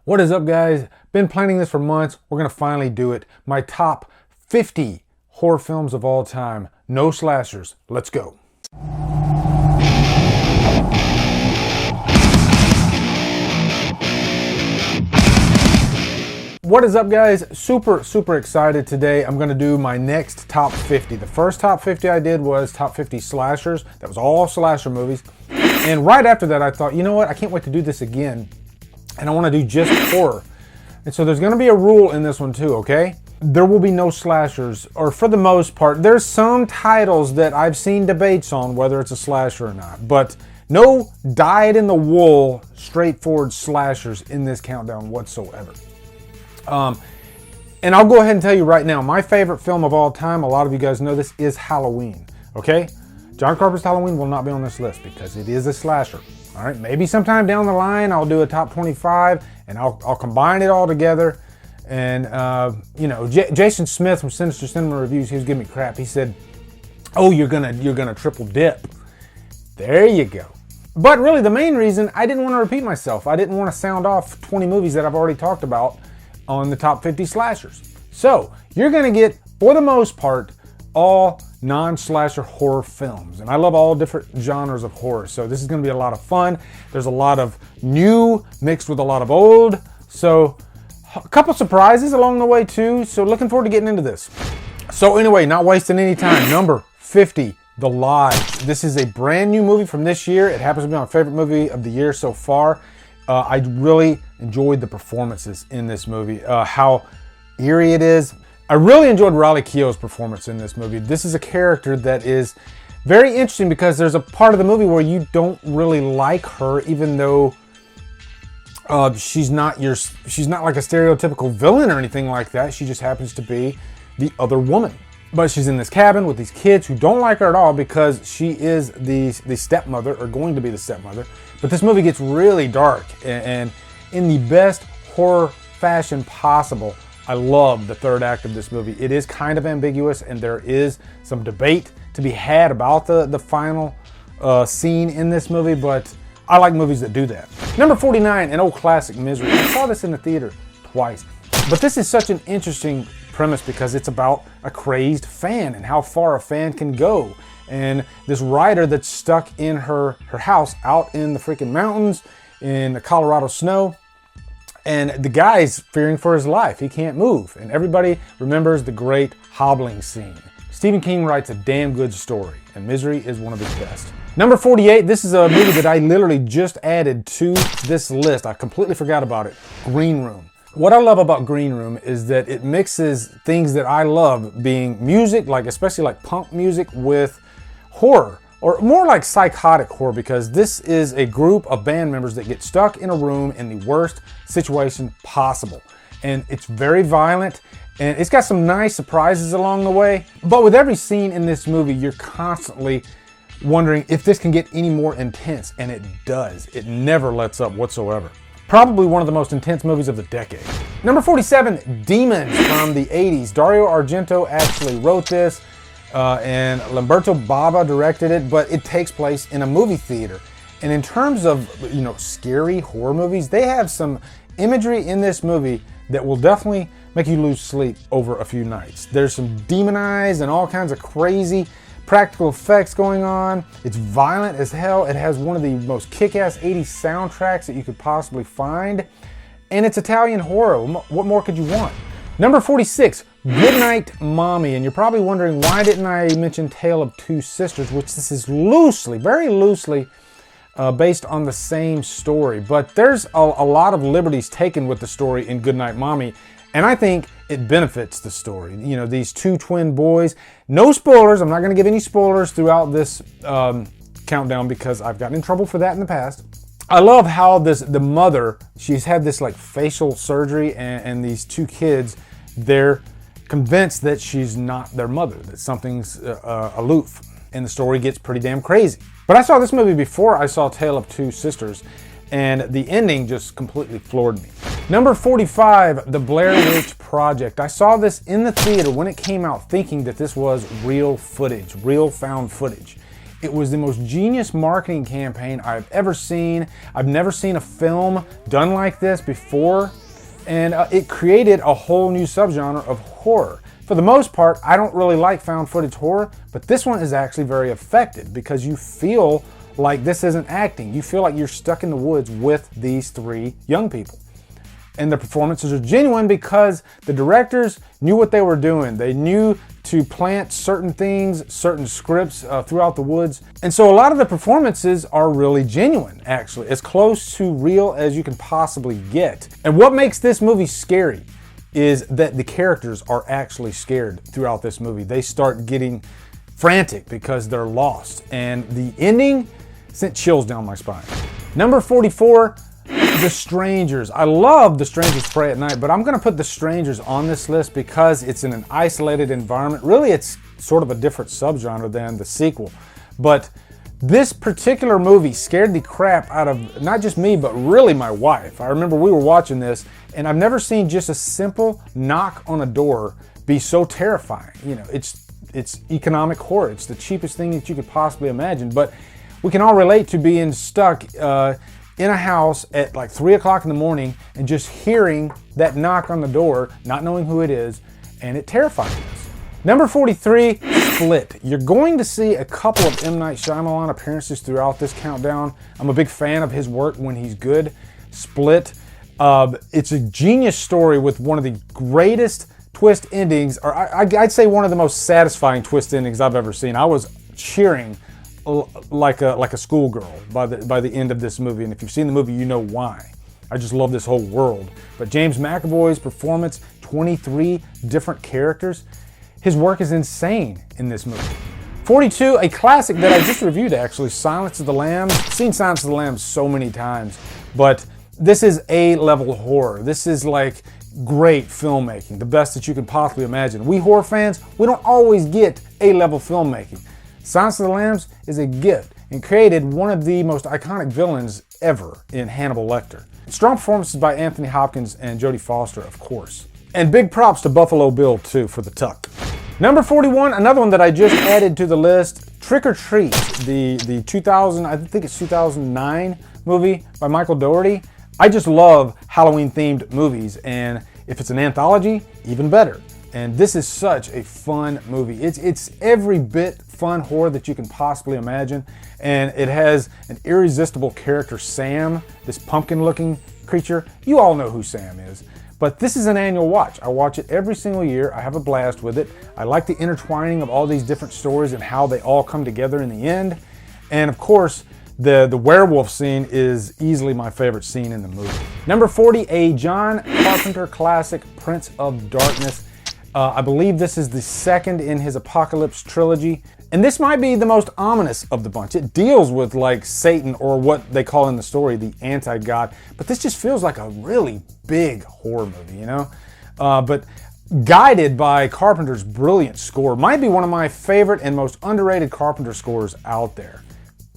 What is up, guys? Been planning this for months. We're gonna finally do it. My top 50 horror films of all time. No slashers. Let's go. What is up, guys? Super excited today. I'm gonna do my next top 50. The first top 50 I did was top 50 slashers. That was all slasher movies. And right after that, I thought, you know what? I can't wait to do this again. And I want to do just horror. And so there's going to be a rule in this one too, okay? There will be no slashers, or for the most part. There's some titles that I've seen debates on whether it's a slasher or not, but no dyed-in-the-wool, straightforward slashers in this countdown whatsoever. And I'll go ahead and tell you right now, my favorite film of all time, a lot of you guys know this, is Halloween, okay? John Carpenter's Halloween will not be on this list because it is a slasher. All right, maybe sometime down the line I'll do a top 25 and I'll combine it all together. And you know, Jason Smith from Sinister Cinema Reviews, he was giving me crap. He said, "Oh, you're gonna triple dip." There you go. But really, the main reason, I didn't want to repeat myself. I didn't want to sound off 20 movies that I've already talked about on the top 50 slashers. So you're gonna get, for the most part, all non-slasher horror films. And I love all different genres of horror. So this is going to be a lot of fun. There's a lot of new mixed with a lot of old. So a couple surprises along the way too. So looking forward to getting into this. So anyway, not wasting any time. Number 50, The Lodge. This is a brand new movie from this year. It happens to be my favorite movie of the year so far. I really enjoyed the performances in this movie. How eerie it is. I really enjoyed Riley Keough's performance in this movie. This is a character that is very interesting because there's a part of the movie where you don't really like her, even though she's not like a stereotypical villain or anything like that. She just happens to be the other woman. But she's in this cabin with these kids who don't like her at all because she is the stepmother, or going to be the stepmother. But this movie gets really dark and in the best horror fashion possible. I love the third act of this movie. It is kind of ambiguous, and there is some debate to be had about the final scene in this movie, but I like movies that do that. Number 49, an old classic, Misery. I saw this in the theater twice, but this is such an interesting premise because it's about a crazed fan and how far a fan can go. And this writer that's stuck in her house out in the freaking mountains in the Colorado snow. And the guy's fearing for his life. He can't move. And everybody remembers the great hobbling scene. Stephen King writes a damn good story, and Misery is one of his best. Number 48, this is a movie that I literally just added to this list. I completely forgot about it. Green Room. What I love about Green Room is that it mixes things that I love, being music, especially like punk music, with horror. Or more like psychotic horror, because this is a group of band members that get stuck in a room in the worst situation possible. And it's very violent, and it's got some nice surprises along the way. But with every scene in this movie, you're constantly wondering if this can get any more intense, and it does. It never lets up whatsoever. Probably one of the most intense movies of the decade. Number 47, Demons from the 80s. Dario Argento actually wrote this. And Lamberto Bava directed it, but it takes place in a movie theater. And in terms of, scary horror movies, they have some imagery in this movie that will definitely make you lose sleep over a few nights. There's some demon eyes and all kinds of crazy practical effects going on. It's violent as hell. It has one of the most kick-ass 80s soundtracks that you could possibly find. And it's Italian horror. What more could you want? Number 46, Goodnight Mommy. And you're probably wondering, why didn't I mention Tale of Two Sisters, which this is loosely, very loosely based on the same story. But there's a lot of liberties taken with the story in Goodnight Mommy, and I think it benefits the story. These two twin boys. No spoilers. I'm not going to give any spoilers throughout this countdown because I've gotten in trouble for that in the past. I love how the mother, she's had this facial surgery, and these two kids, they're convinced that she's not their mother, that something's aloof, and the story gets pretty damn crazy. But I saw this movie before I saw Tale of Two Sisters, and the ending just completely floored me. Number 45, The Blair Witch Project. I saw this in the theater when it came out, thinking that this was real footage, real found footage. It was the most genius marketing campaign I've ever seen. I've never seen a film done like this before, and it created a whole new subgenre of horror. For the most part, I don't really like found footage horror, but this one is actually very effective because you feel like this isn't acting. You feel like you're stuck in the woods with these three young people. And the performances are genuine because the directors knew what they were doing. They knew to plant certain things, certain scripts throughout the woods. And so a lot of the performances are really genuine, actually, as close to real as you can possibly get. And what makes this movie scary is that the characters are actually scared throughout this movie. They start getting frantic because they're lost. And the ending sent chills down my spine. Number 44, The Strangers. I love The Strangers Pray at Night, but I'm gonna put The Strangers on this list because it's in an isolated environment. Really, it's sort of a different subgenre than the sequel. But this particular movie scared the crap out of not just me, but really my wife. I remember we were watching this, and I've never seen just a simple knock on a door be so terrifying. You know, it's economic horror. It's the cheapest thing that you could possibly imagine, but we can all relate to being stuck in a house at like 3 o'clock in the morning and just hearing that knock on the door, not knowing who it is, and it terrifies us. Number 43, Split. You're going to see a couple of M. Night Shyamalan appearances throughout this countdown. I'm a big fan of his work when he's good. Split. It's a genius story with one of the greatest twist endings, or I'd say one of the most satisfying twist endings I've ever seen. I was cheering like a schoolgirl by the end of this movie, and if you've seen the movie, you know why. I just love this whole world. But James McAvoy's performance, 23 different characters, his work is insane in this movie. 42, a classic that I just reviewed actually, Silence of the Lambs. I've seen Silence of the Lambs so many times, but this is A-level horror. This is like great filmmaking, the best that you can possibly imagine. We horror fans, we don't always get A-level filmmaking. Silence of the Lambs is a gift and created one of the most iconic villains ever in Hannibal Lecter. Strong performances by Anthony Hopkins and Jodie Foster, of course. And big props to Buffalo Bill, too, for the tuck. Number 41, another one that I just added to the list, Trick or Treat, the 2000, I think it's 2009 movie by Michael Dougherty. I just love Halloween-themed movies, and if it's an anthology, even better. And this is such a fun movie. It's every bit fun horror that you can possibly imagine, and it has an irresistible character, Sam, this pumpkin-looking creature. You all know who Sam is. But this is an annual watch. I watch it every single year. I have a blast with it. I like the intertwining of all these different stories and how they all come together in the end. And of course, the werewolf scene is easily my favorite scene in the movie. Number 40, a John Carpenter classic, Prince of Darkness. I believe this is the second in his Apocalypse trilogy. And this might be the most ominous of the bunch. It deals with like Satan, or what they call in the story, the anti-god. But this just feels like a really big horror movie, you know? But guided by Carpenter's brilliant score. Might be one of my favorite and most underrated Carpenter scores out there.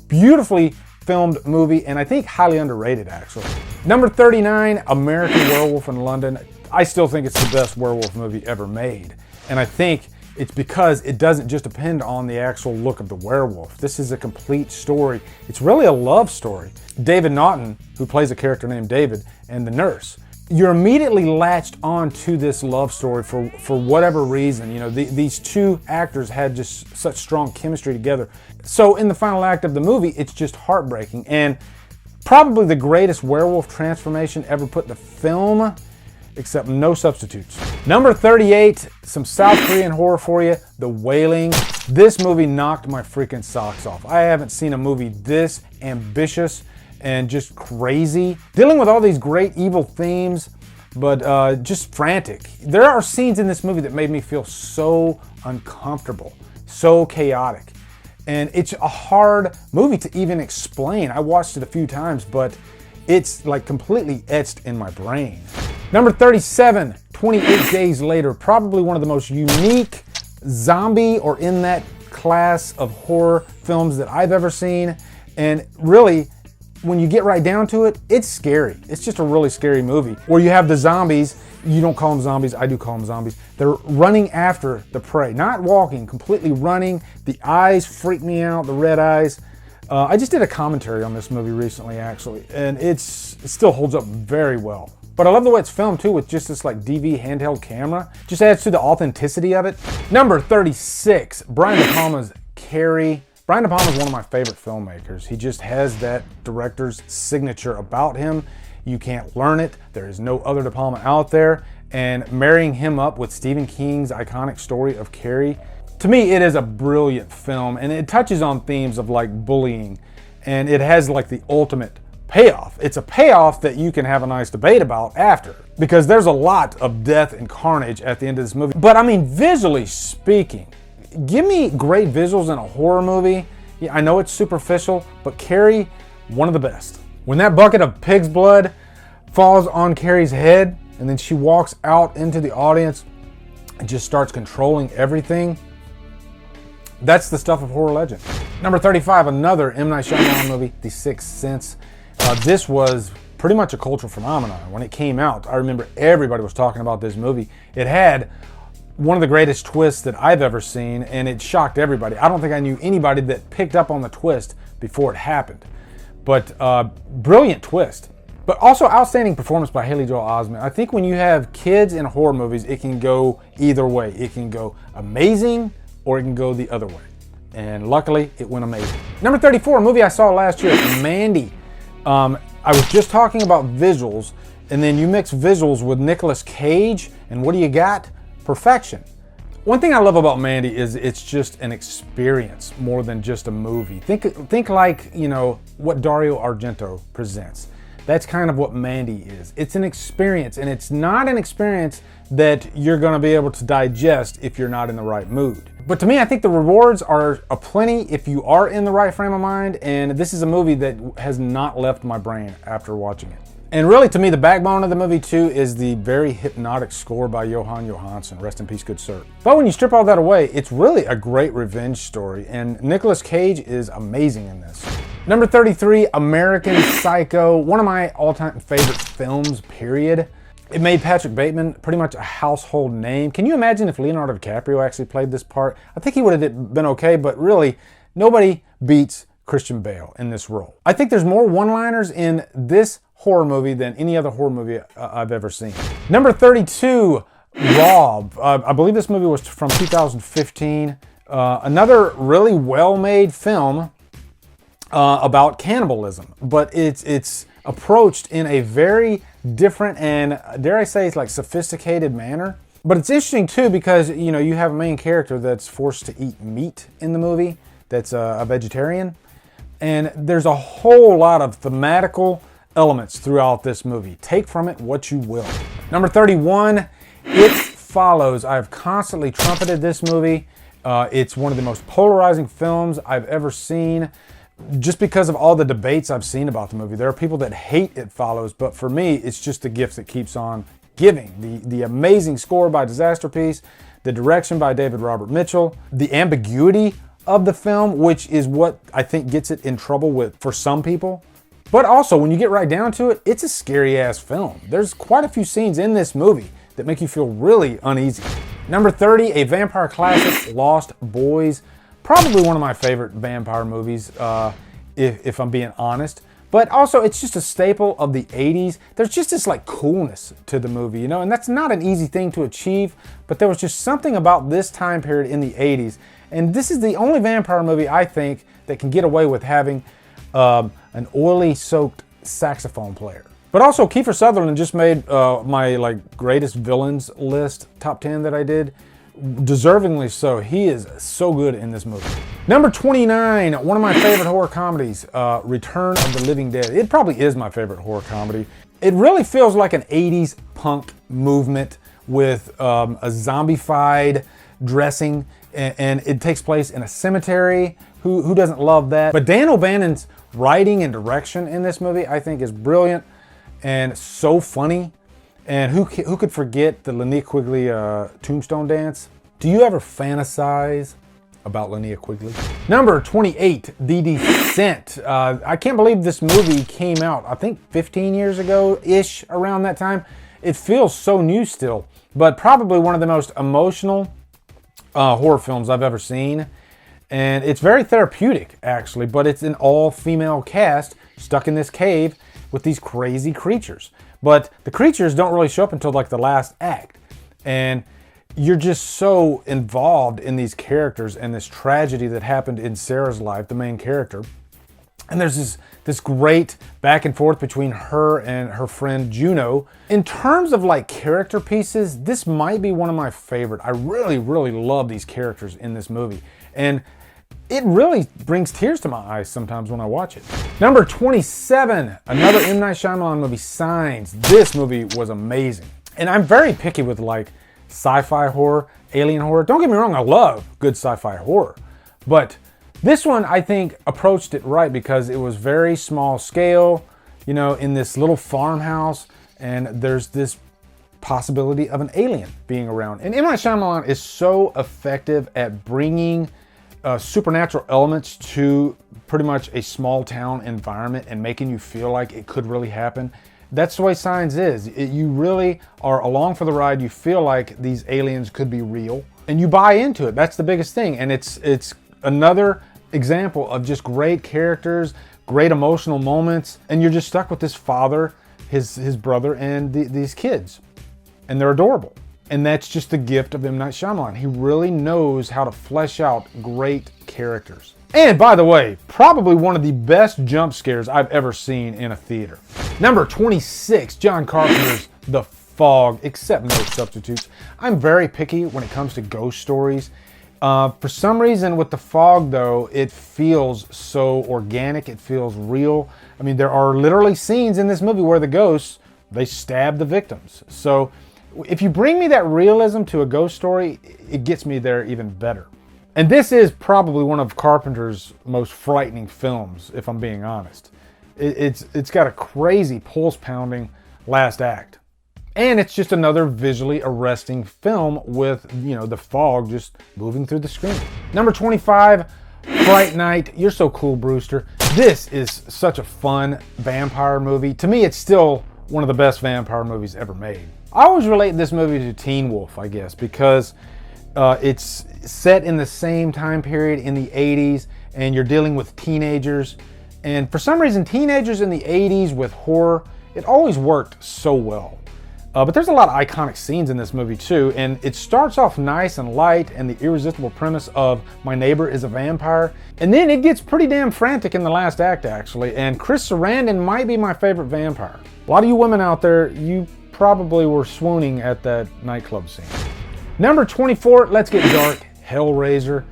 Beautifully filmed movie, and I think highly underrated, actually. Number 39, American Werewolf in London. I still think it's the best werewolf movie ever made. And I think it's because it doesn't just depend on the actual look of the werewolf. This is a complete story. It's really a love story. David Naughton, who plays a character named David, and the nurse. You're immediately latched on to this love story for whatever reason. You know, these two actors had just such strong chemistry together. So in the final act of the movie, it's just heartbreaking. And probably the greatest werewolf transformation ever put to film, except no substitutes. Number 38, some South Korean horror for you, The Wailing. This movie knocked my freaking socks off. I haven't seen a movie this ambitious and just crazy. Dealing with all these great evil themes, but just frantic. There are scenes in this movie that made me feel so uncomfortable, so chaotic. And it's a hard movie to even explain. I watched it a few times, but it's like completely etched in my brain. Number 37, 28 Days Later, probably one of the most unique zombie or in that class of horror films that I've ever seen. And really, when you get right down to it, it's scary. It's just a really scary movie. Where you have the zombies, you don't call them zombies, I do call them zombies. They're running after the prey, not walking, completely running. The eyes freak me out, the red eyes. I just did a commentary on this movie recently, actually, and it still holds up very well. But I love the way it's filmed too, with just this like DV handheld camera. Just adds to the authenticity of it. Number 36, Brian De Palma's Carrie. Brian De Palma is one of my favorite filmmakers. He just has that director's signature about him. You can't learn it. There is no other De Palma out there. And marrying him up with Stephen King's iconic story of Carrie, to me, it is a brilliant film, and it touches on themes of like bullying, and it has like the ultimate payoff. It's a payoff that you can have a nice debate about after, because there's a lot of death and carnage at the end of this movie. But I mean, visually speaking, give me great visuals in a horror movie. Yeah, I know it's superficial, but Carrie, one of the best. When that bucket of pig's blood falls on Carrie's head, and then she walks out into the audience and just starts controlling everything, that's the stuff of horror legend. Number 35, another M. Night Shyamalan movie, The Sixth Sense. This was pretty much a cultural phenomenon. When it came out, I remember everybody was talking about this movie. It had one of the greatest twists that I've ever seen, and it shocked everybody. I don't think I knew anybody that picked up on the twist before it happened. But brilliant twist. But also outstanding performance by Haley Joel Osment. I think when you have kids in horror movies, it can go either way. It can go amazing, or it can go the other way. And luckily, it went amazing. Number 34, a movie I saw last year, Mandy. I was just talking about visuals, and then you mix visuals with Nicolas Cage, and what do you got? Perfection. One thing I love about Mandy is it's just an experience more than just a movie. Think like, you know, what Dario Argento presents. That's kind of what Mandy is. It's an experience, and it's not an experience that you're gonna be able to digest if you're not in the right mood. But to me, I think the rewards are aplenty if you are in the right frame of mind, and this is a movie that has not left my brain after watching it. And really, to me, the backbone of the movie too is the very hypnotic score by Johan Johansson. Rest in peace, good sir. But when you strip all that away, it's really a great revenge story, and Nicolas Cage is amazing in this. Number 33, American Psycho, one of my all-time favorite films, period. It made Patrick Bateman pretty much a household name. Can you imagine if Leonardo DiCaprio actually played this part? I think he would have been okay, but really, nobody beats Christian Bale in this role. I think there's more one-liners in this horror movie than any other horror movie I've ever seen. Number 32, Rob. I believe this movie was from 2015. Another really well-made film about cannibalism, but it's approached in a very different and, dare I say, it's like sophisticated manner. But it's interesting too because, you know, you have a main character that's forced to eat meat in the movie, that's a vegetarian, and there's a whole lot of thematical elements throughout this movie. Take from it what you will. Number 31, It Follows. I've constantly trumpeted this movie. It's one of the most polarizing films I've ever seen, just because of all the debates I've seen about the movie. There are people that hate It Follows, but for me, it's just the gift that keeps on giving. The amazing score by Disasterpiece, the direction by David Robert Mitchell, the ambiguity of the film, which is what I think gets it in trouble with for some people. But also, when you get right down to it, it's a scary ass film. There's quite a few scenes in this movie that make you feel really uneasy. Number 30, a vampire classic, Lost Boys. Probably one of my favorite vampire movies, if I'm being honest. But also, it's just a staple of the 80s. There's just this like coolness to the movie, you know, and that's not an easy thing to achieve, but there was just something about this time period in the 80s. And this is the only vampire movie, I think, that can get away with having an oily soaked saxophone player. But also, Kiefer Sutherland just made my like greatest villains list, top 10 that I did. Deservingly so. He is so good in this movie. Number 29, one of my favorite horror comedies, Return of the Living Dead. It probably is my favorite horror comedy. It really feels like an 80s punk movement with a zombified dressing, and it takes place in a cemetery. Who doesn't love that? But Dan O'Bannon's writing and direction in this movie, I think, is brilliant and so funny. And who could forget the Linnea Quigley Tombstone dance? Do you ever fantasize about Linnea Quigley. Number 28, The Descent. I can't believe this movie came out, I think 15 years ago-ish, around that time. It feels so new still, but probably one of the most emotional horror films I've ever seen. And it's very therapeutic, actually, but it's an all-female cast stuck in this cave with these crazy creatures. But the creatures don't really show up until like the last act. And you're just so involved in these characters and this tragedy that happened in Sarah's life, the main character. And there's this great back and forth between her and her friend Juno. In terms of like character pieces, this might be one of my favorite. I really, really love these characters in this movie. And it really brings tears to my eyes sometimes when I watch it. Number 27, another M. Night Shyamalan movie, Signs. This movie was amazing. And I'm very picky with like sci-fi horror, alien horror. Don't get me wrong, I love good sci-fi horror. But this one, I think, approached it right because it was very small scale, you know, in this little farmhouse, and there's this possibility of an alien being around. And M. Night Shyamalan is so effective at bringing supernatural elements to pretty much a small town environment and making you feel like it could really happen. That's the way Signs is. You really are along for the ride. You feel like these aliens could be real, and you buy into it. That's the biggest thing. And it's another example of just great characters, great emotional moments, and you're just stuck with this father, his brother, and these kids, and they're adorable. And that's just the gift of M. Night Shyamalan. He really knows how to flesh out great characters. And by the way, probably one of the best jump scares I've ever seen in a theater. Number 26, John Carpenter's The Fog, except no substitutes. I'm very picky when it comes to ghost stories. For some reason with The Fog though, it feels so organic, it feels real. I mean, there are literally scenes in this movie where the ghosts, they stab the victims. So if you bring me that realism to a ghost story, it gets me there even better. And this is probably one of Carpenter's most frightening films, if I'm being honest. It's got a crazy pulse-pounding last act. And it's just another visually arresting film with, you know, the fog just moving through the screen. Number 25, Fright Night. You're So Cool, Brewster. This is such a fun vampire movie. To me, it's still one of the best vampire movies ever made. I always relate this movie to Teen Wolf, I guess, because it's set in the same time period in the 80s, and you're dealing with teenagers. And for some reason, teenagers in the 80s with horror, it always worked so well. But there's a lot of iconic scenes in this movie too, and it starts off nice and light and the irresistible premise of my neighbor is a vampire, and then it gets pretty damn frantic in the last act actually, and Chris Sarandon might be my favorite vampire. A lot of you women out there, you probably were swooning at that nightclub scene. Number 24, let's get dark, Hellraiser.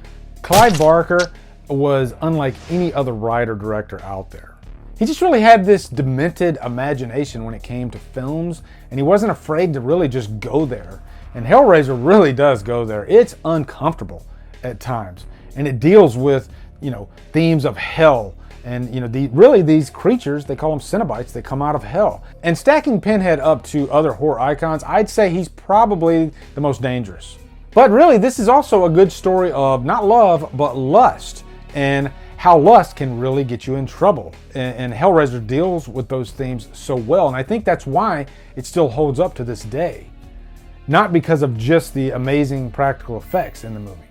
Clive Barker was unlike any other writer-director out there. He just really had this demented imagination when it came to films, and he wasn't afraid to really just go there. And Hellraiser really does go there. It's uncomfortable at times, and it deals with, you know, themes of hell. And, you know, these creatures, they call them Cenobites, they come out of hell. And stacking Pinhead up to other horror icons, I'd say he's probably the most dangerous. But really, this is also a good story of not love, but lust, and how lust can really get you in trouble. And Hellraiser deals with those themes so well, and I think that's why it still holds up to this day. Not because of just the amazing practical effects in the movie,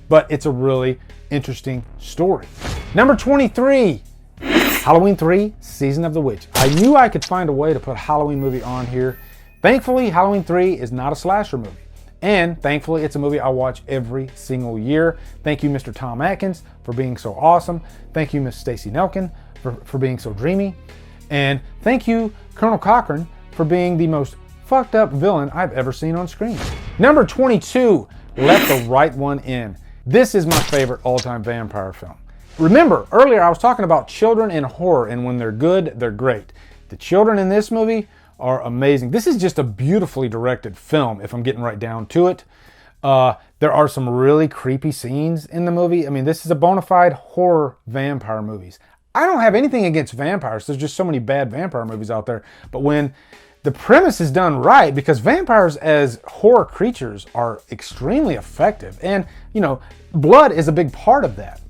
but it's a really interesting story. Number 23, Halloween 3, Season of the Witch. I knew I could find a way to put a Halloween movie on here. Thankfully, Halloween 3 is not a slasher movie. And thankfully, it's a movie I watch every single year. Thank you, Mr. Tom Atkins, for being so awesome. Thank you, Miss Stacey Nelkin, for being so dreamy. And thank you, Colonel Cochran, for being the most fucked up villain I've ever seen on screen. Number 22, Let the Right One In. This is my favorite all-time vampire film. Remember, earlier I was talking about children in horror, and when they're good, they're great. The children in this movie are amazing. This is just a beautifully directed film, if I'm getting right down to it. There are some really creepy scenes in the movie. I mean, this is a bona fide horror vampire movies. I don't have anything against vampires. There's just so many bad vampire movies out there. But when the premise is done right, because vampires as horror creatures are extremely effective. And, you know, blood is a big part of that.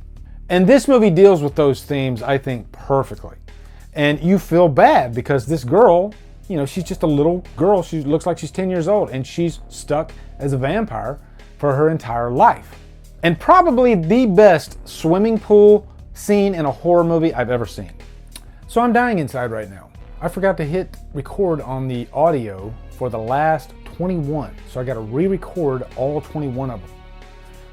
And this movie deals with those themes, I think, perfectly. And you feel bad because this girl, you know, she's just a little girl. She looks like she's 10 years old, and she's stuck as a vampire for her entire life. And probably the best swimming pool scene in a horror movie I've ever seen. So I'm dying inside right now. I forgot to hit record on the audio for the last 21. So I got to re-record all 21 of them.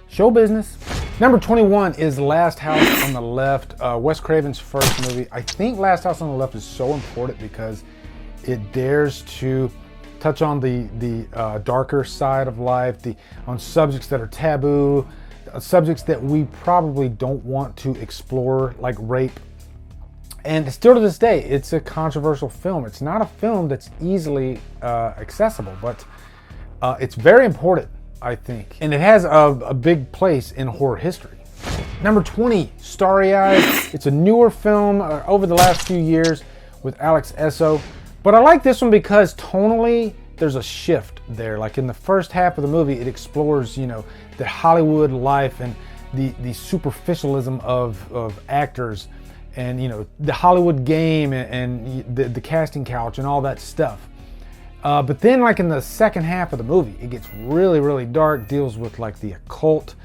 Show business. Number 21 is Last House on the Left, Wes Craven's first movie. I think Last House on the Left is so important because it dares to touch on the darker side of life, on subjects that are taboo, subjects that we probably don't want to explore, like rape. And still to this day, it's a controversial film. It's not a film that's easily accessible, but it's very important, I think. And it has a big place in horror history. Number 20, Starry Eyes. It's a newer film over the last few years with Alex Esso. But I like this one because tonally, there's a shift there. Like in the first half of the movie, it explores, you know, the Hollywood life and the superficialism of actors, and, you know, the Hollywood game and the casting couch and all that stuff. But then, like in the second half of the movie, it gets really, really dark, deals with like the occult,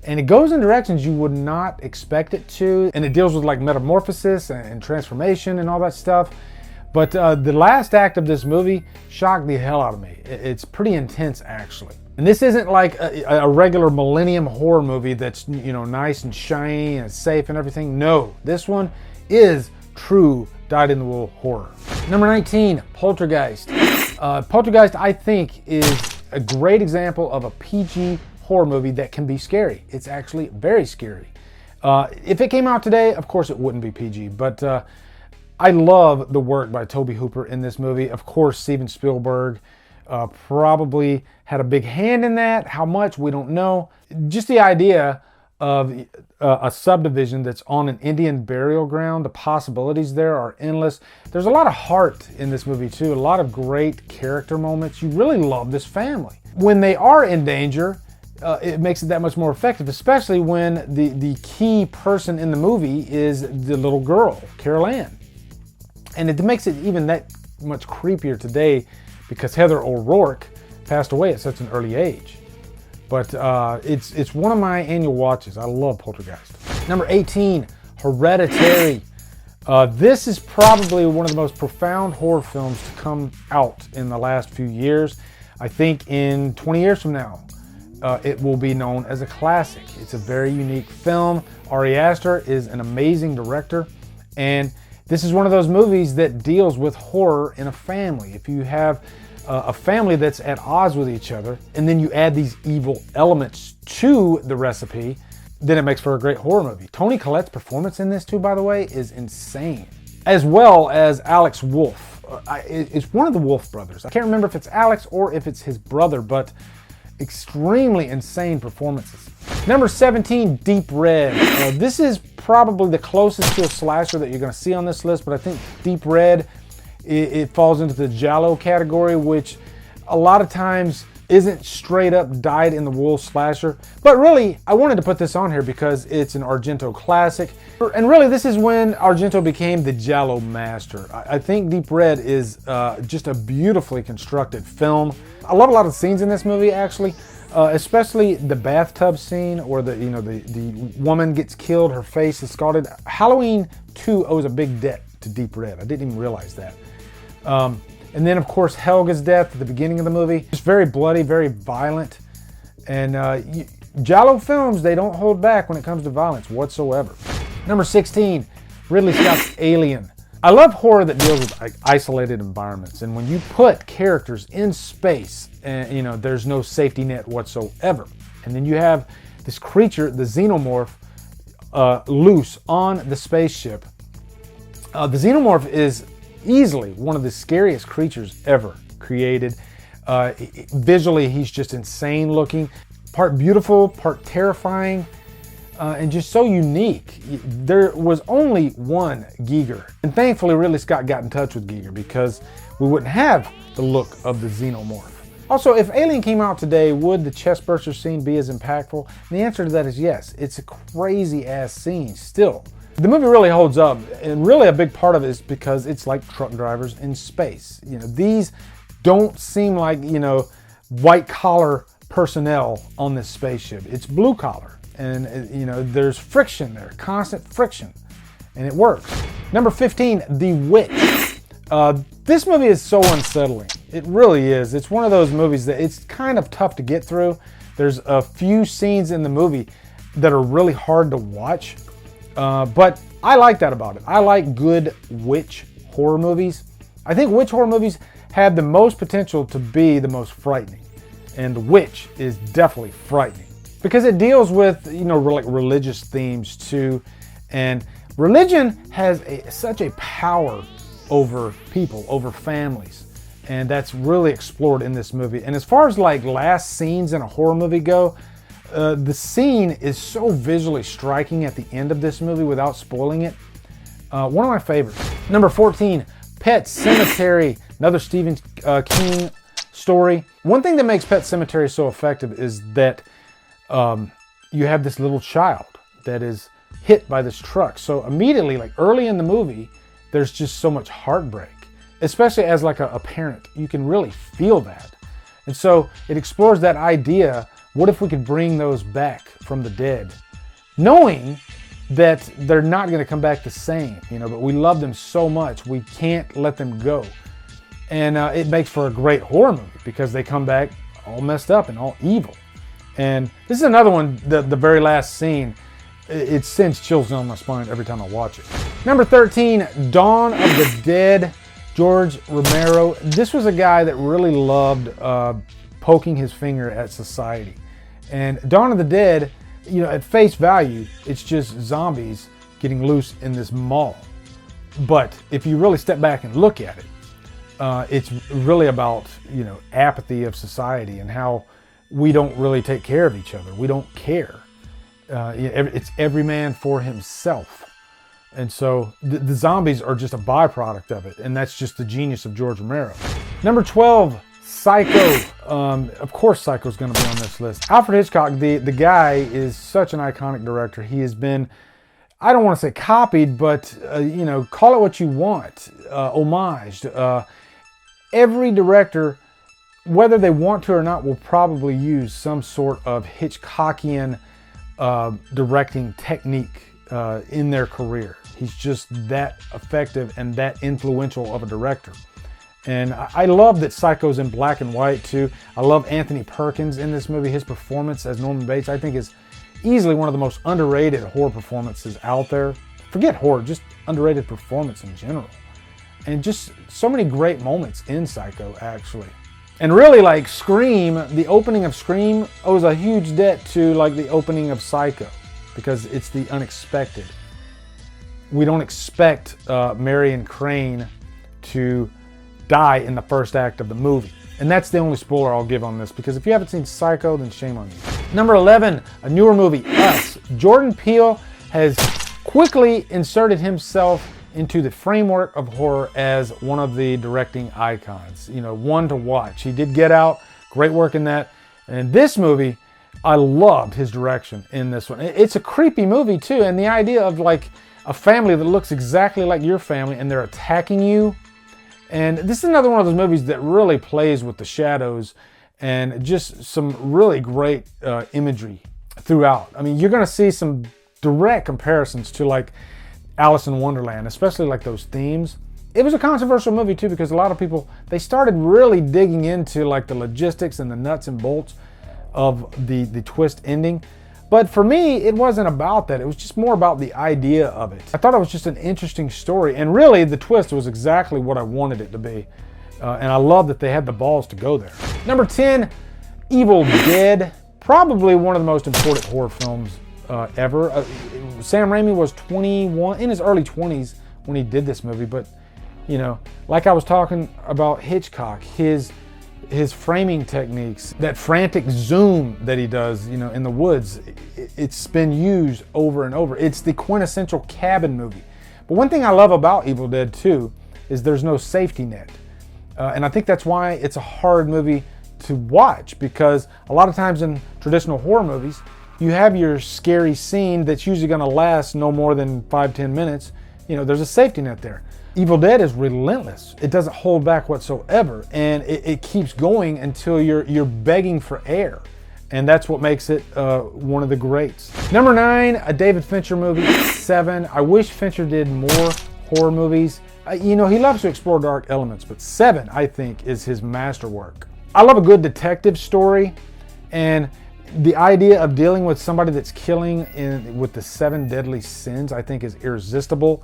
and it goes in directions you would not expect it to. And it deals with like metamorphosis and transformation and all that stuff. But the last act of this movie shocked the hell out of me. It's pretty intense, actually. And this isn't like a regular millennium horror movie that's, you know, nice and shiny and safe and everything. No, this one is true dyed-in-the-wool horror. Number 19, Poltergeist. Poltergeist, I think, is a great example of a PG horror movie that can be scary. It's actually very scary. If it came out today, of course it wouldn't be PG, but I love the work by Tobe Hooper in this movie. Of course, Steven Spielberg probably had a big hand in that. How much, we don't know. Just the idea of a subdivision that's on an Indian burial ground, the possibilities there are endless. There's a lot of heart in this movie too, a lot of great character moments. You really love this family. When they are in danger, it makes it that much more effective, especially when the key person in the movie is the little girl, Carol Ann. And it makes it even that much creepier today because Heather O'Rourke passed away at such an early age. But it's one of my annual watches. I love Poltergeist. Number 18, Hereditary. This is probably one of the most profound horror films to come out in the last few years. I think in 20 years from now, it will be known as a classic. It's a very unique film. Ari Aster is an amazing director, and this is one of those movies that deals with horror in a family. If you have a family that's at odds with each other, and then you add these evil elements to the recipe, then it makes for a great horror movie. Toni Collette's performance in this too, by the way, is insane. As well as Alex Wolff. It's one of the Wolff brothers. I can't remember if it's Alex or if it's his brother, but extremely insane performances. Number 17, Deep Red. This is probably the closest to a slasher that you're going to see on this list, but I think Deep Red, it falls into the giallo category, which a lot of times isn't straight up dyed-in-the-wool slasher. But really, I wanted to put this on here because it's an Argento classic. And really, this is when Argento became the giallo master. I think Deep Red is just a beautifully constructed film. I love a lot of scenes in this movie, actually. Especially the bathtub scene where the woman gets killed, her face is scalded. Halloween 2 owes a big debt to Deep Red. I didn't even realize that. And then, of course, Helga's death at the beginning of the movie. It's very bloody, very violent. And giallo films, they don't hold back when it comes to violence whatsoever. Number 16, Ridley Scott's Alien. I love horror that deals with isolated environments. And when you put characters in space, and there's no safety net whatsoever. And then you have this creature, the xenomorph, loose on the spaceship. The xenomorph is easily one of the scariest creatures ever created. Visually, he's just insane looking. Part beautiful, part terrifying, and just so unique. There was only one Giger. And thankfully, Ridley Scott got in touch with Giger because we wouldn't have the look of the xenomorph. Also, if Alien came out today, would the chestburster scene be as impactful? And the answer to that is yes. It's a crazy ass scene still. The movie really holds up, and really a big part of it is because it's like truck drivers in space. You know, these don't seem like, you know, white collar personnel on this spaceship. It's blue collar, and you know, there's friction there, constant friction, and it works. Number 15, The Witch. This movie is so unsettling. It really is. It's one of those movies that it's kind of tough to get through. There's a few scenes in the movie that are really hard to watch, but I like that about it. I like good witch horror movies. I think witch horror movies have the most potential to be the most frightening, and The Witch is definitely frightening because it deals with, you know, like religious themes too, and religion has such a power over people, over families, and that's really explored in this movie. And as far as like last scenes in a horror movie go, the scene is so visually striking at the end of this movie without spoiling it. One of my favorites. Number 14, Pet Sematary, another Stephen King story. One thing that makes Pet Sematary so effective is that you have this little child that is hit by this truck. So immediately, like early in the movie, there's just so much heartbreak, especially as like a parent. You can really feel that. And so it explores that idea, what if we could bring those back from the dead? Knowing that they're not gonna come back the same, you know, but we love them so much, we can't let them go. And it makes for a great horror movie because they come back all messed up and all evil. And this is another one, the very last scene, it sends chills down my spine every time I watch it. Number 13, Dawn of the Dead, George Romero. This was a guy that really loved poking his finger at society. And Dawn of the Dead, you know, at face value, it's just zombies getting loose in this mall. But if you really step back and look at it, it's really about, you know, apathy of society and how we don't really take care of each other. We don't care. It's every man for himself. And so the zombies are just a byproduct of it. And that's just the genius of George Romero. Number 12, Psycho. Of course Psycho's gonna be on this list. Alfred Hitchcock, the guy is such an iconic director. He has been, I don't want to say copied, but you know, call it what you want, homaged. Every director, whether they want to or not, will probably use some sort of Hitchcockian directing technique in their career. He's just that effective and that influential of a director. And I love that Psycho's in black and white too. I love Anthony Perkins in this movie. His performance as Norman Bates, I think, is easily one of the most underrated horror performances out there. Forget horror, just underrated performance in general. And just so many great moments in Psycho, actually. And really, like Scream, the opening of Scream owes a huge debt to like the opening of Psycho because it's the unexpected. We don't expect Marion Crane to die in the first act of the movie. And that's the only spoiler I'll give on this, because if you haven't seen Psycho, then shame on you. Number 11, a newer movie, Us. Jordan Peele has quickly inserted himself into the framework of horror as one of the directing icons. You know, one to watch. He did Get Out, great work in that. And this movie, I loved his direction in this one. It's a creepy movie too, and the idea of like a family that looks exactly like your family and they're attacking you. And this is another one of those movies that really plays with the shadows and just some really great imagery throughout. I mean, you're gonna see some direct comparisons to like Alice in Wonderland, especially like those themes. It was a controversial movie too, because a lot of people, they started really digging into like the logistics and the nuts and bolts of the twist ending. But for me, it wasn't about that. It was just more about the idea of it. I thought it was just an interesting story. And really, the twist was exactly what I wanted it to be. And I love that they had the balls to go there. Number 10, Evil Dead. Probably one of the most important horror films ever. Sam Raimi was 21, in his early 20s when he did this movie. But, you know, like I was talking about Hitchcock, his framing techniques, that frantic zoom that he does, you know, in the woods, it's been used over and over. It's the quintessential cabin movie. But one thing I love about Evil Dead 2 is there's no safety net. And I think that's why it's a hard movie to watch, because a lot of times in traditional horror movies, you have your scary scene that's usually going to last no more than 5-10 minutes. You know, there's a safety net there. Evil Dead is relentless. It doesn't hold back whatsoever, and it keeps going until you're begging for air. And that's what makes it one of the greats. Number 9, a David Fincher movie, Seven. I wish Fincher did more horror movies. You know, he loves to explore dark elements, but Seven, I think, is his masterwork. I love a good detective story, and the idea of dealing with somebody that's killing with the 7 deadly sins, I think, is irresistible.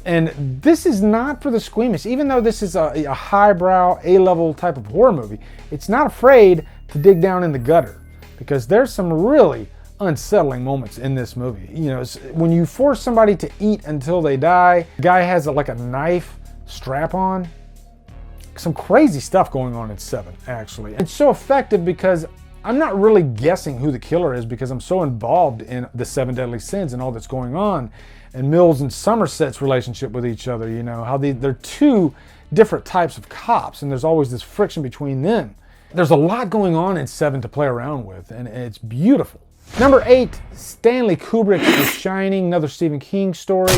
And this is not for the squeamish. Even though this is a highbrow, A-level type of horror movie, it's not afraid to dig down in the gutter, because there's some really unsettling moments in this movie. You know, when you force somebody to eat until they die, the guy has like a knife strap on. Some crazy stuff going on in Seven, actually. It's so effective because I'm not really guessing who the killer is, because I'm so involved in the 7 deadly sins and all that's going on, and Mills and Somerset's relationship with each other. You know, how they're two different types of cops, and there's always this friction between them. There's a lot going on in Seven to play around with, and it's beautiful. Number 8, Stanley Kubrick's The Shining, another Stephen King story.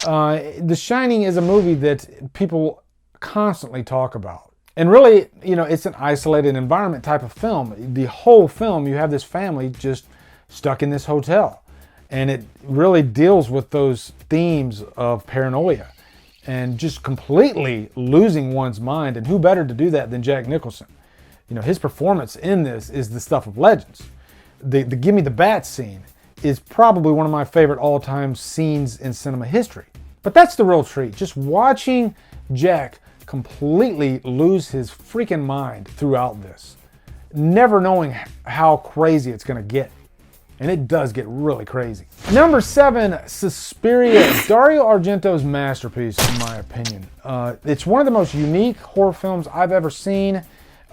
The Shining is a movie that people constantly talk about. And really, you know, it's an isolated environment type of film. The whole film, you have this family just stuck in this hotel. And it really deals with those themes of paranoia and just completely losing one's mind. And who better to do that than Jack Nicholson? You know, his performance in this is the stuff of legends. The Gimme the Bat scene is probably one of my favorite all-time scenes in cinema history. But that's the real treat. Just watching Jack completely lose his freaking mind throughout this, never knowing how crazy it's going to get. And it does get really crazy. Number 7, Suspiria, Dario Argento's masterpiece, in my opinion. It's one of the most unique horror films I've ever seen.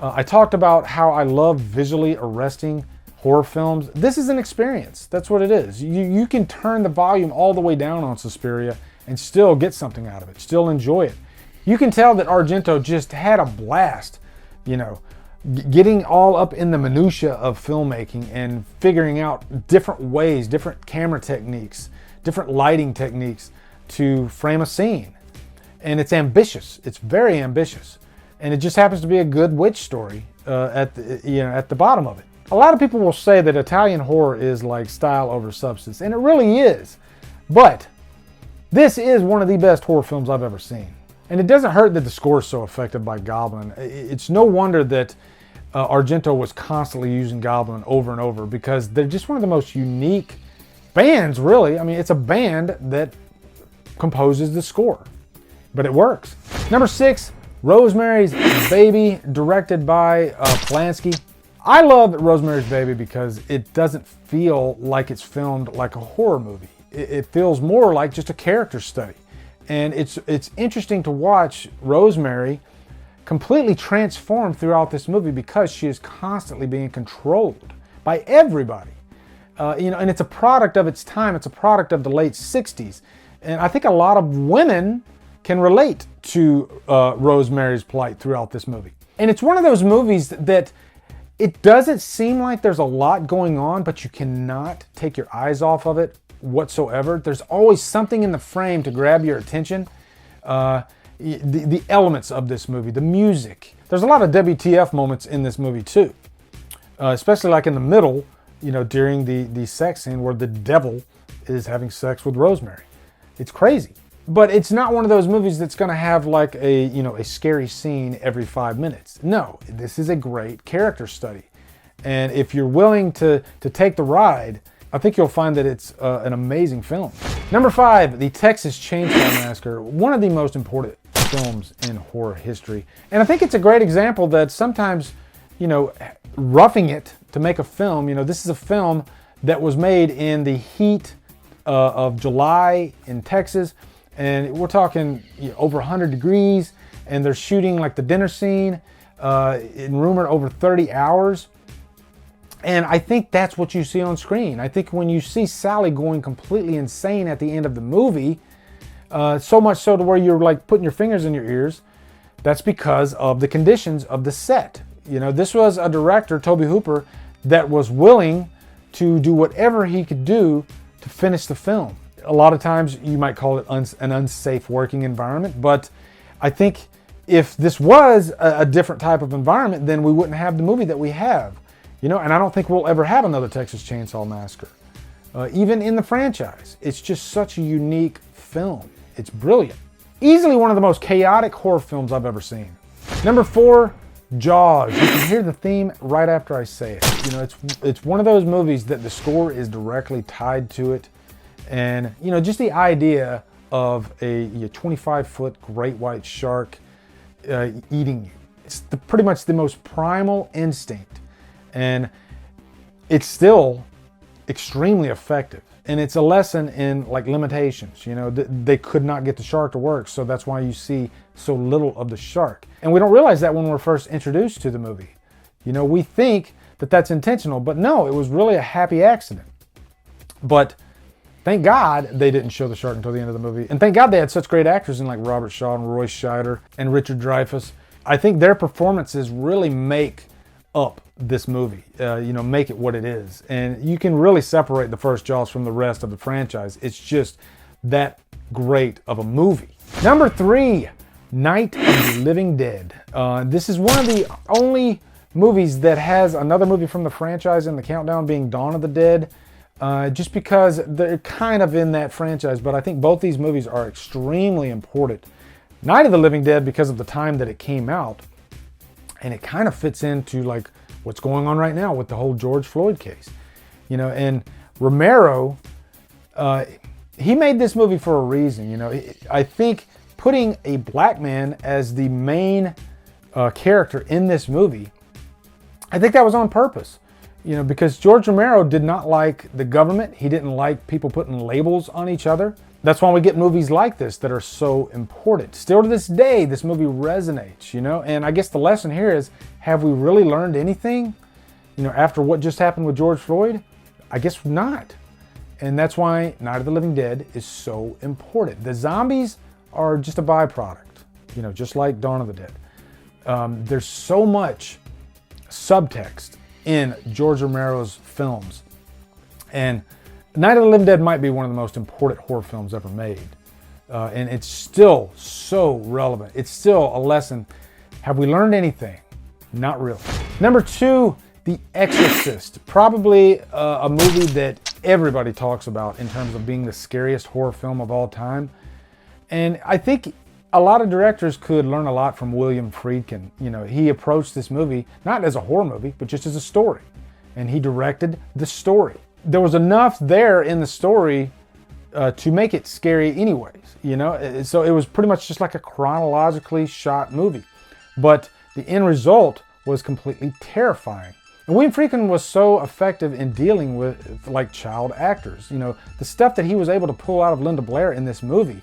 I talked about how I love visually arresting horror films. This is an experience. That's what it is. You can turn the volume all the way down on Suspiria and still get something out of it, still enjoy it. You can tell that Argento just had a blast, you know, getting all up in the minutia of filmmaking and figuring out different ways, different camera techniques, different lighting techniques to frame a scene. And it's ambitious. It's very ambitious. And it just happens to be a good witch story at the bottom of it. A lot of people will say that Italian horror is like style over substance, and it really is. But this is one of the best horror films I've ever seen. And it doesn't hurt that the score is so affected by Goblin. It's no wonder that Argento was constantly using Goblin over and over, because they're just one of the most unique bands, really. I mean, it's a band that composes the score, but it works. Number 6, Rosemary's Baby, directed by Polanski. I love Rosemary's Baby because it doesn't feel like it's filmed like a horror movie. It feels more like just a character study. And it's interesting to watch Rosemary completely transformed throughout this movie, because she is constantly being controlled by everybody. And it's a product of its time. It's a product of the late 60s. And I think a lot of women can relate to Rosemary's plight throughout this movie. And it's one of those movies that it doesn't seem like there's a lot going on, but you cannot take your eyes off of it whatsoever. There's always something in the frame to grab your attention. The elements of this movie, the music. There's a lot of WTF moments in this movie too. Especially like in the middle, you know, during the sex scene where the devil is having sex with Rosemary. It's crazy. But it's not one of those movies that's going to have like a scary scene every 5 minutes. No, this is a great character study. And if you're willing to take the ride, I think you'll find that it's an amazing film. Number 5, The Texas Chainsaw Massacre, one of the most important films in horror history. And I think it's a great example that sometimes, you know, roughing it to make a film, you know, this is a film that was made in the heat of July in Texas. And we're talking over 100 degrees, and they're shooting like the dinner scene in rumored over 30 hours. And I think that's what you see on screen. I think when you see Sally going completely insane at the end of the movie, so much so to where you're like putting your fingers in your ears, That's because of the conditions of the set. You know, this was a director, Tobe Hooper, that was willing to do whatever he could do to finish the film. A lot of times you might call it an unsafe working environment, but I think if this was a different type of environment, then we wouldn't have the movie that we have. You know, and I don't think we'll ever have another Texas Chainsaw Massacre. Even in the franchise, it's just such a unique film. It's brilliant. Easily one of the most chaotic horror films I've ever seen. Number 4, Jaws. You can hear the theme right after I say it. You know, it's one of those movies that the score is directly tied to it. And, you know, just the idea of a 25-foot great white shark eating you. It's pretty much the most primal instinct. And it's still extremely effective. And it's a lesson in like limitations. You know, they could not get the shark to work, so that's why you see so little of the shark. And we don't realize that when we're first introduced to the movie. You know, we think that that's intentional, but no, it was really a happy accident. But thank God they didn't show the shark until the end of the movie. And thank God they had such great actors in like Robert Shaw and Roy Scheider and Richard Dreyfuss. I think their performances really make up this movie, you know, make it what it is. And you can really separate the first Jaws from the rest of the franchise. It's just that great of a movie. Number 3, Night of the Living Dead. This is one of the only movies that has another movie from the franchise in the countdown, being Dawn of the Dead, just because they're kind of in that franchise. But I think both these movies are extremely important. Night of the Living Dead because of the time that it came out, and it kind of fits into like what's going on right now with the whole George Floyd case. You know, and Romero, he made this movie for a reason. You know, I think putting a black man as the main character in this movie, I think that was on purpose. You know, because George Romero did not like the government. He didn't like people putting labels on each other. That's why we get movies like this that are so important. Still to this day, this movie resonates, you know? And I guess the lesson here is, have we really learned anything, you know, after what just happened with George Floyd? I guess not. And that's why Night of the Living Dead is so important. The zombies are just a byproduct, you know, just like Dawn of the Dead. There's so much subtext in George Romero's films. And Night of the Living Dead might be one of the most important horror films ever made. And it's still so relevant. It's still a lesson. Have we learned anything? Not really. Number 2, The Exorcist. Probably a movie that everybody talks about in terms of being the scariest horror film of all time. And I think a lot of directors could learn a lot from William Friedkin. You know, he approached this movie not as a horror movie, but just as a story. And he directed the story. There was enough there in the story to make it scary anyways, you know? So it was pretty much just like a chronologically shot movie. But the end result was completely terrifying. And William Friedkin was so effective in dealing with like child actors. You know, the stuff that he was able to pull out of Linda Blair in this movie,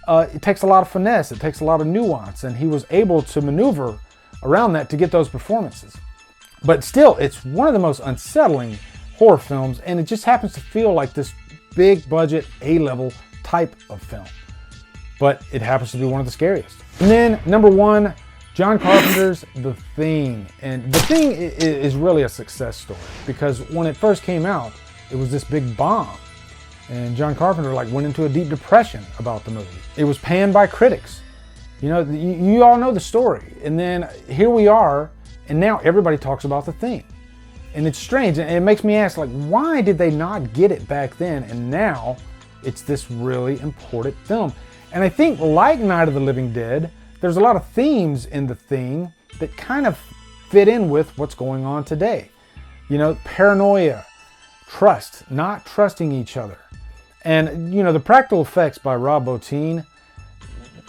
it takes a lot of finesse, it takes a lot of nuance, and he was able to maneuver around that to get those performances. But still, it's one of the most unsettling horror films, and it just happens to feel like this big budget A-level type of film. But it happens to be one of the scariest. And then number 1, John Carpenter's The Thing. And The Thing is really a success story, because when it first came out, it was this big bomb. And John Carpenter like went into a deep depression about the movie. It was panned by critics. You know, you all know the story. And then here we are, and now everybody talks about The Thing. And it's strange, and it makes me ask, like, why did they not get it back then? And now it's this really important film. And I think, like Night of the Living Dead, there's a lot of themes in The Thing that kind of fit in with what's going on today. You know, paranoia, trust, not trusting each other. And, you know, the practical effects by Rob Bottin,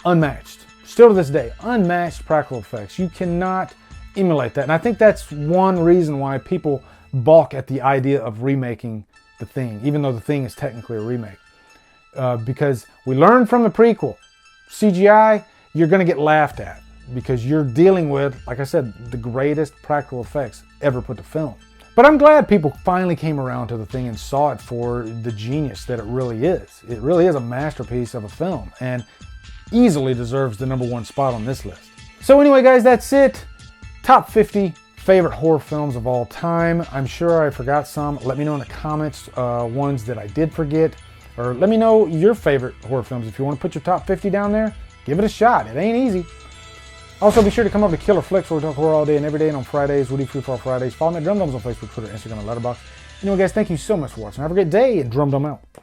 unmatched. Still to this day, unmatched practical effects. You cannot emulate that. And I think that's one reason why people balk at the idea of remaking The Thing, even though The Thing is technically a remake. Because we learned from the prequel, CGI, you're going to get laughed at because you're dealing with, like I said, the greatest practical effects ever put to film. But I'm glad people finally came around to The Thing and saw it for the genius that it really is. It really is a masterpiece of a film and easily deserves the number 1 spot on this list. So anyway, guys, that's it. Top 50 favorite horror films of all time. I'm sure I forgot some. Let me know in the comments ones that I did forget. Or let me know your favorite horror films. If you want to put your top 50 down there, give it a shot. It ain't easy. Also, be sure to come over to Killer Flicks, where we talk horror all day and every day. And on Fridays, we do Free For All Fridays. Follow me at Drumdums on Facebook, Twitter, Instagram, and Letterboxd. Anyway, guys, thank you so much for watching. Have a great day, and Drumdum out.